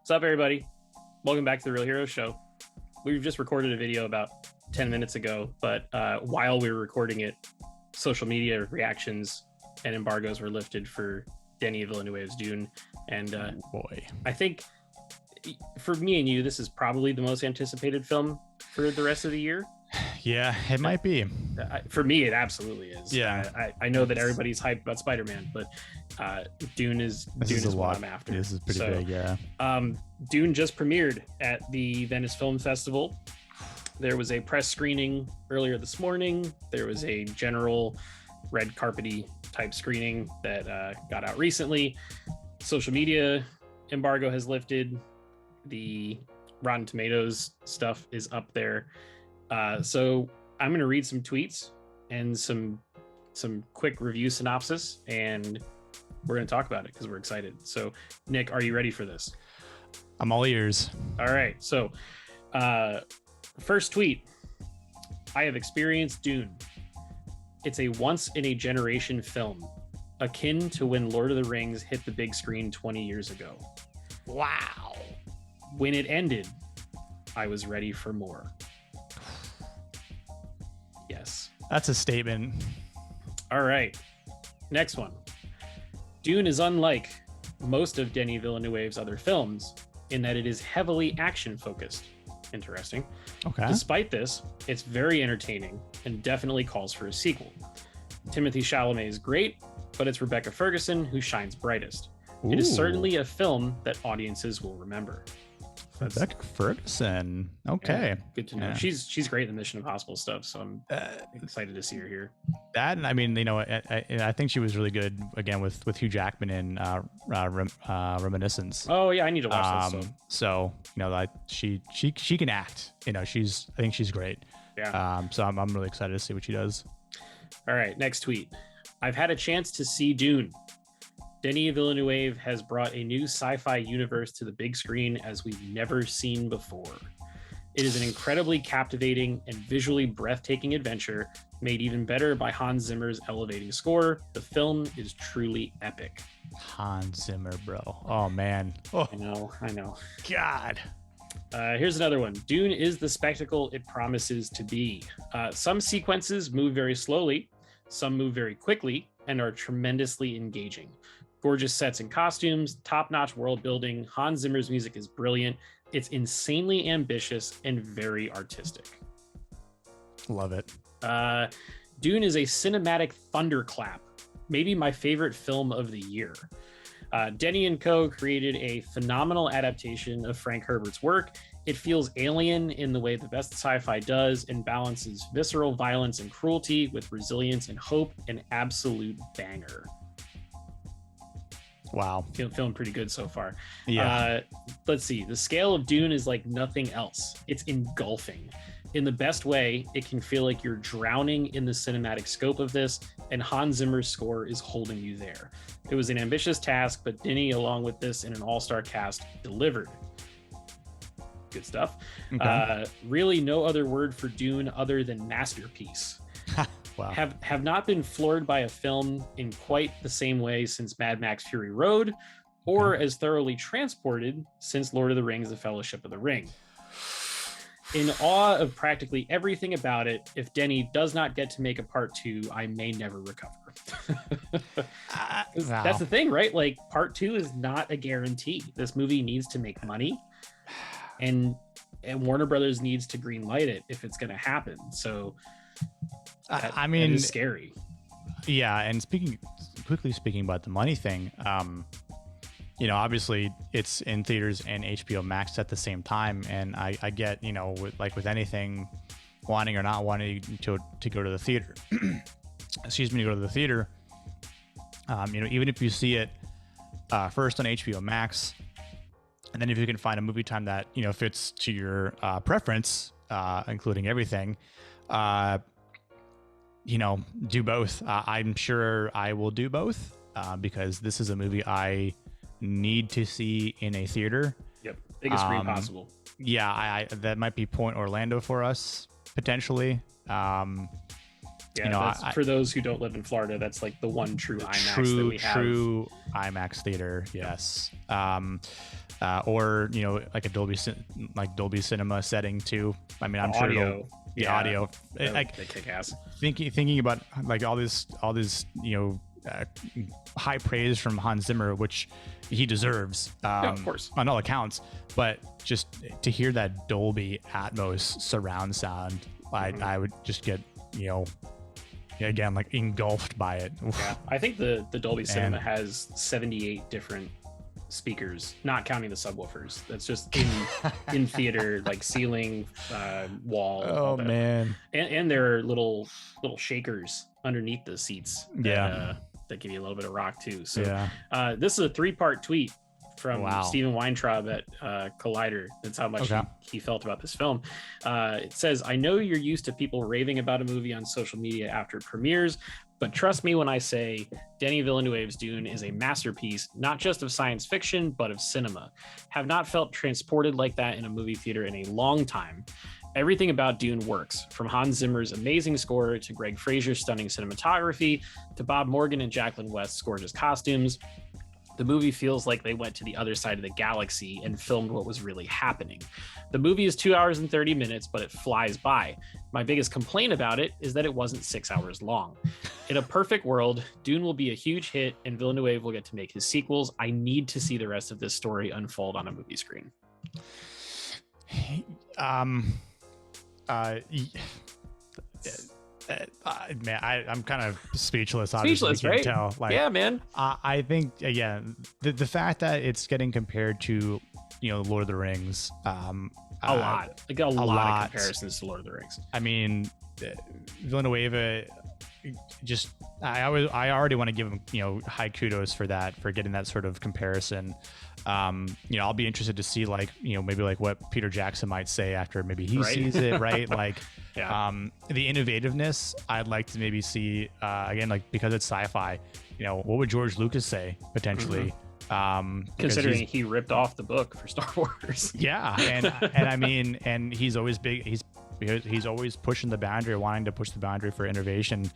What's up, everybody? Welcome back to the Real Heroes Show. We've just recorded a video about 10 minutes ago, but while we were recording it, social media reactions and embargoes were lifted for Denis Villeneuve's Dune. And boy, I think for me and you, this is probably the most anticipated film for the rest of the year. Yeah, it might be. For me, it absolutely is. Yeah, I know that everybody's hyped about Spider-Man, but Dune is what I'm after. This is pretty big, yeah. Dune just premiered at the Venice Film Festival. There was a press screening earlier this morning. There was a general red carpety type screening that got out recently. Social media embargo has lifted. The Rotten Tomatoes stuff is up there. So I'm going to read some tweets and some quick review synopsis, and we're going to talk about it because we're excited. So, Nick, are you ready for this? I'm all ears. All right. So, first tweet. I have experienced Dune. It's a once-in-a-generation film, akin to when Lord of the Rings hit the big screen 20 years ago. Wow. When it ended, I was ready for more. Yes. That's a statement. All right. Next one. Dune is unlike most of Denis Villeneuve's other films in that it is heavily action-focused. Interesting. Okay. Despite this, it's very entertaining and definitely calls for a sequel. Timothee Chalamet is great, but it's Rebecca Ferguson who shines brightest. Ooh. It is certainly a film that audiences will remember. Rebecca Ferguson. Okay. Yeah, good to know. Yeah. She's great in the Mission Impossible stuff, so I'm excited to see her here. That, and I mean, I think she was really good again with Hugh Jackman in Reminiscence. Oh yeah, I need to watch that. So she can act. I think she's great. Yeah. So I'm really excited to see what she does. All right, next tweet. I've had a chance to see Dune. Denis Villeneuve has brought a new sci-fi universe to the big screen as we've never seen before. It is an incredibly captivating and visually breathtaking adventure, made even better by Hans Zimmer's elevating score. The film is truly epic. Hans Zimmer, bro. Oh, man. Oh, I know. God. Here's another one. Dune is the spectacle it promises to be. Some sequences move very slowly, some move very quickly, and are tremendously engaging. Gorgeous sets and costumes, top-notch world building. Hans Zimmer's music is brilliant. It's insanely ambitious and very artistic. Love it. Dune is a cinematic thunderclap, maybe my favorite film of the year. Denis and Co. created a phenomenal adaptation of Frank Herbert's work. It feels alien in the way the best sci-fi does and balances visceral violence and cruelty with resilience and hope, an absolute banger. Wow. Feeling pretty good so far. Yeah. Let's see. The scale of Dune is like nothing else. It's engulfing. In the best way, it can feel like you're drowning in the cinematic scope of this, and Hans Zimmer's score is holding you there. It was an ambitious task, but Denis, along with this and an all-star cast, delivered. Good stuff. Okay. Really no other word for Dune other than masterpiece. Wow. Have not been floored by a film in quite the same way since Mad Max Fury Road, or as thoroughly transported since Lord of the Rings: The Fellowship of the Ring. In awe of practically everything about it, if Denis does not get to make a part 2, I may never recover. Wow. That's the thing, right? Like, part 2 is not a guarantee. This movie needs to make money, and Warner Brothers needs to green light it if it's going to happen. So that is scary. Yeah, and quickly speaking about the money thing, obviously it's in theaters and HBO Max at the same time, and I get, with anything, wanting or not wanting to go to the theater. Excuse me, to go to the theater. Even if you see it first on HBO Max, and then if you can find a movie time that fits to your preference, including everything, do both. I'm sure I will do both because this is a movie I need to see in a theater. Yep, biggest screen possible. Yeah, I that might be Point Orlando for us potentially. For those who don't live in Florida, that's like the one true IMAX that we have. True IMAX theater, yes. or like a Dolby Cinema setting too. I mean, I'm sure Audio. the Yeah. audio, They kick ass. thinking about like all this high praise from Hans Zimmer, which he deserves, of course, on all accounts, but just to hear that Dolby Atmos surround sound, I would just get again, like engulfed by it. Yeah, I think the Dolby Cinema has 78 different speakers, not counting the subwoofers. That's just in theater, like ceiling, wall. Oh man! And there are little shakers underneath the seats. That give you a little bit of rock too. So this is a 3-part tweet from Stephen Weintraub at Collider. That's how much he felt about this film. It says, I know you're used to people raving about a movie on social media after it premieres, but trust me when I say Denis Villeneuve's Dune is a masterpiece, not just of science fiction, but of cinema. Have not felt transported like that in a movie theater in a long time. Everything about Dune works, from Hans Zimmer's amazing score to Greg Fraser's stunning cinematography to Bob Morgan and Jacqueline West's gorgeous costumes. The movie feels like they went to the other side of the galaxy and filmed what was really happening. The movie is 2 hours and 30 minutes, but it flies by. My biggest complaint about it is that it wasn't 6 hours long. In a perfect world, Dune will be a huge hit and Villeneuve will get to make his sequels. I need to see the rest of this story unfold on a movie screen. Man, I'm kind of speechless. Obviously, speechless, right? Tell. Like, yeah, man. I think the fact that it's getting compared to Lord of the Rings, a lot of comparisons to Lord of the Rings. I mean, Villeneuve, just I already want to give him high kudos for that, for getting that sort of comparison. I'll be interested to see maybe what Peter Jackson might say after maybe he sees it, right? The innovativeness I'd like to maybe see again, because it's sci-fi, what would George Lucas say potentially? Considering he ripped off the book for Star Wars. Yeah, and I mean, and he's always big. He's always pushing the boundary, wanting to push the boundary for innovation.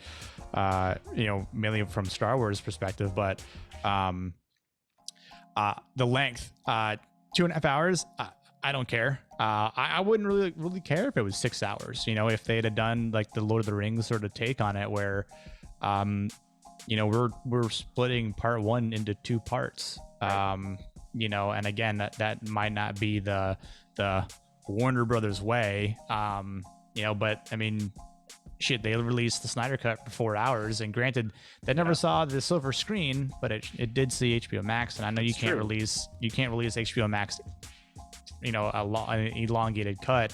Mainly from Star Wars perspective, but the length, 2.5 hours. I don't care. I wouldn't really care if it was 6 hours. If they had done the Lord of the Rings sort of take on it, where we're splitting part 1 into 2 parts. And again, that might not be the Warner Brothers way. But I mean, shit, they released the Snyder Cut for 4 hours, and granted, that never saw the silver screen, but it did see HBO Max. And I know you can't release HBO Max, an elongated cut,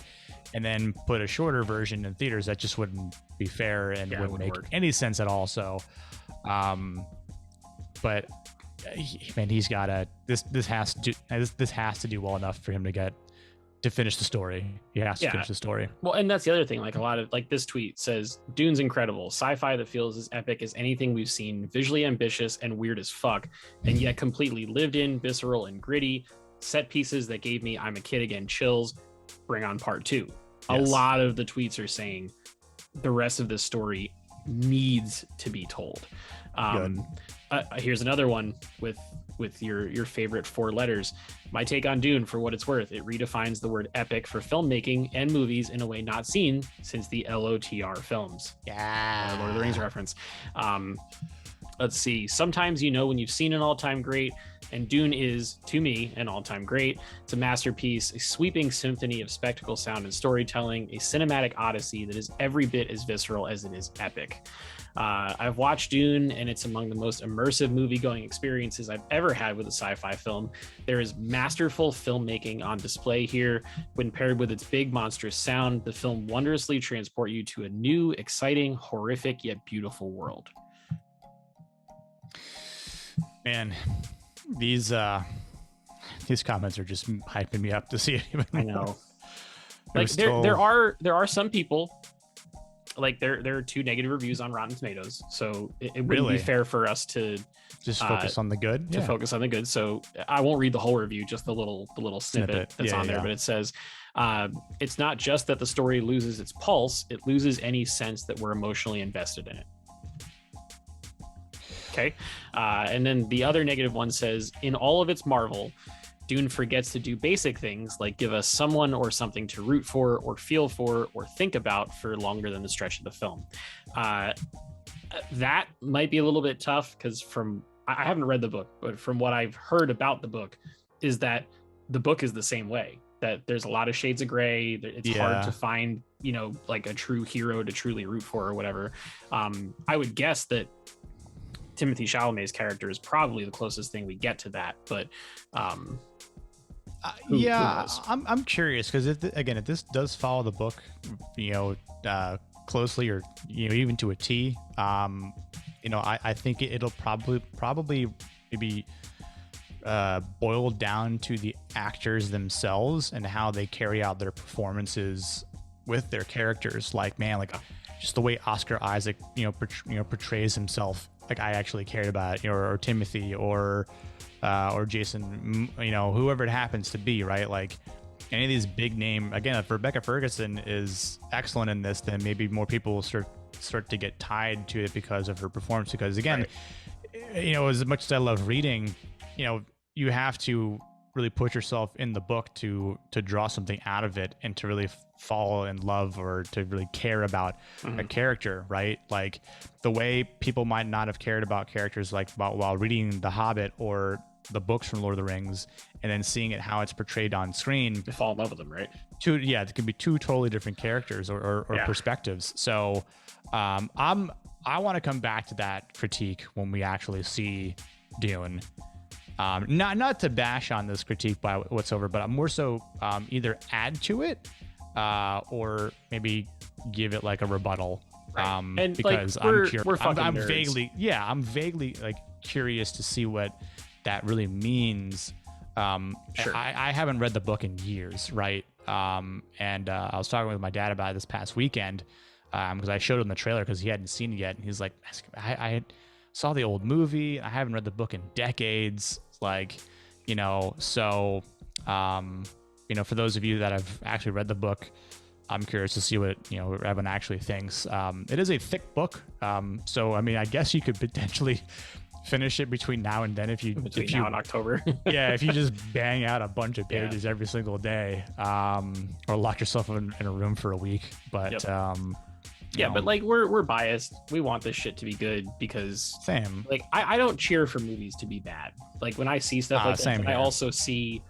and then put a shorter version in theaters. That just wouldn't be fair and wouldn't make any sense at all. So, but man, he's got to. This has to do well enough for him to finish the story. He has to finish the story. Well, and that's the other thing. A lot of this tweet says, Dune's incredible. Sci-fi that feels as epic as anything we've seen, visually ambitious and weird as fuck, and yet completely lived in, visceral and gritty. Set pieces that gave me I'm a Kid Again chills. Bring on part 2. Yes. A lot of the tweets are saying the rest of this story needs to be told. Here's another one with your favorite 4 letters. My take on Dune, for what it's worth, it redefines the word epic for filmmaking and movies in a way not seen since the LOTR films. Lord of the Rings reference. Let's see. Sometimes when you've seen an all-time great, and Dune is, to me, an all-time great. It's a masterpiece, a sweeping symphony of spectacle, sound, and storytelling, a cinematic odyssey that is every bit as visceral as it is epic. I've watched Dune, and it's among the most immersive movie-going experiences I've ever had with a sci-fi film. There is masterful filmmaking on display here. When paired with its big, monstrous sound, the film wondrously transports you to a new, exciting, horrific, yet beautiful world. Man, these comments are just hyping me up to see it even more. I know. There are some people, there are 2 negative reviews on Rotten Tomatoes, so it wouldn't be fair for us to just focus on the good. Focus on the good. So I won't read the whole review, just the little snippet that's on there. But it says, it's not just that the story loses its pulse; it loses any sense that we're emotionally invested in it. Okay. And then the other negative one says, in all of its marvel, Dune forgets to do basic things like give us someone or something to root for or feel for or think about for longer than the stretch of the film. That might be a little bit tough because I haven't read the book, but from what I've heard about the book is that the book is the same way, that there's a lot of shades of gray. It's hard to find, like a true hero to truly root for or whatever. I would guess that Timothee Chalamet's character is probably the closest thing we get to that, but who knows? I'm curious because if this does follow the book, closely or even to a T, I think it'll probably maybe boiled down to the actors themselves and how they carry out their performances with their characters. Like, man, like just the way Oscar Isaac, portrays himself. Like, I actually cared about it, or Timothee, or Jason, whoever it happens to be, right? Like any of these big name, again, if Rebecca Ferguson is excellent in this, then maybe more people will start to get tied to it because of her performance. Because again, as much as I love reading, you have to really put yourself in the book to draw something out of it and to really fall in love or to really care about a character, right? Like the way people might not have cared about characters while reading The Hobbit or the books from Lord of the Rings, and then seeing it how it's portrayed on screen, they fall in love with them, right? It could be two totally different characters or perspectives. So I want to come back to that critique when we actually see Dune. Not to bash on this critique by whatsoever, but I'm more so either add to it or maybe give it like a rebuttal. Right. And because like, I'm vaguely like curious to see what that really means. Sure. I haven't read the book in years, right? And I was talking with my dad about it this past weekend because I showed him the trailer because he hadn't seen it yet, and he's like, I saw the old movie. I haven't read the book in decades. Like, so, for those of you that have actually read the book, I'm curious to see what, everyone actually thinks. It is a thick book. So, I mean, I guess you could potentially finish it between now and then if you now and October. If you just bang out a bunch of pages every single day, or lock yourself in a room for a week. But, but like we're biased. We want this shit to be good because same. Like I don't cheer for movies to be bad. Like when I see stuff like that, I also see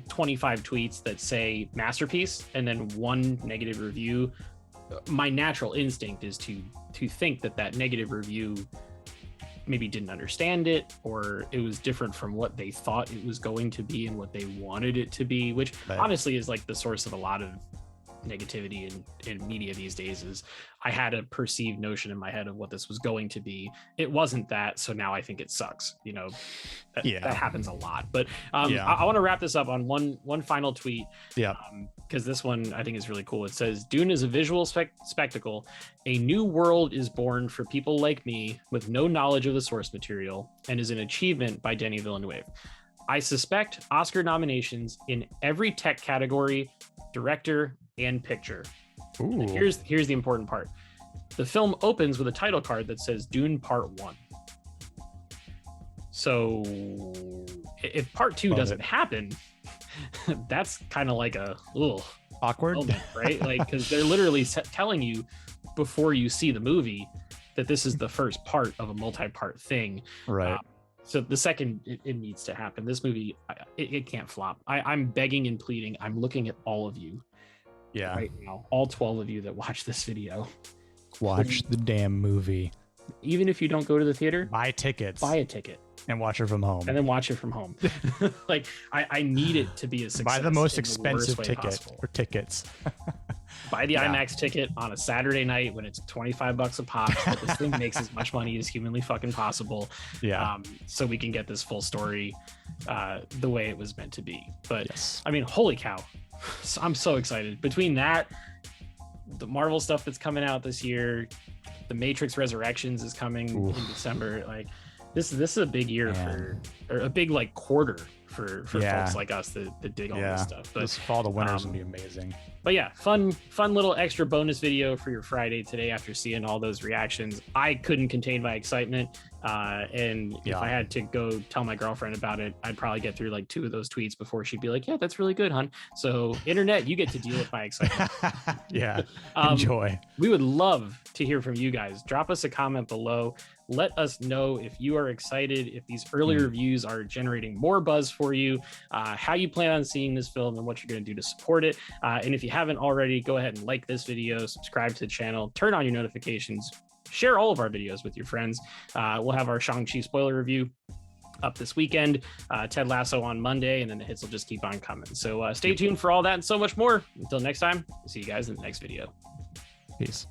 25 tweets that say masterpiece and then one negative review. My natural instinct is to think that negative review maybe didn't understand it, or it was different from what they thought it was going to be and what they wanted it to be, which honestly is like the source of a lot of negativity in media these days. Is I had a perceived notion in my head of what this was going to be. It wasn't that, so now I think it sucks. That happens a lot. But I want to wrap this up on one final tweet. Because this one I think is really cool. It says, Dune is a visual spectacle. A new world is born for people like me with no knowledge of the source material and is an achievement by Denis Villeneuve. I suspect Oscar nominations in every tech category, director, and picture. And here's the important part. The film opens with a title card that says Dune Part 1. So if Part 2 doesn't happen, that's kind of like a awkward moment, right? Like, because they're literally telling you before you see the movie that this is the first part of a multi-part thing, right? So the second it needs to happen, this movie it can't flop. I'm begging and pleading. I'm looking at all of you right now, all 12 of you that watch this video, watch the damn movie. Even if you don't go to the theater, buy tickets, buy a ticket and watch it from home, and then watch it from home. Like I need it to be a success. Buy the most expensive ticket or tickets. Buy the IMAX ticket on a Saturday night when it's $25 a pop. So this thing makes as much money as humanly fucking possible. So we can get this full story the way it was meant to be. But I mean, holy cow, I'm so excited. Between that, the Marvel stuff that's coming out this year, the Matrix Resurrections is coming in December. Like this is a big year or a big like quarter for folks like us that dig all this stuff. But this fall, the winter's gonna be amazing. But yeah, fun little extra bonus video for your Friday today after seeing all those reactions. I couldn't contain my excitement. And if I had to go tell my girlfriend about it, I'd probably get through like 2 of those tweets before she'd be like, yeah, that's really good, hon. So internet, you get to deal with my excitement. Enjoy. We would love to hear from you guys. Drop us a comment below. Let us know if you are excited, if these early reviews are generating more buzz for you, how you plan on seeing this film and what you're going to do to support it. And if you haven't already, go ahead and like this video, subscribe to the channel, turn on your notifications, share all of our videos with your friends. We'll have our Shang-Chi spoiler review up this weekend, Ted Lasso on Monday, and then the hits will just keep on coming. So stay tuned for all that and so much more. Until next time, see you guys in the next video. Peace.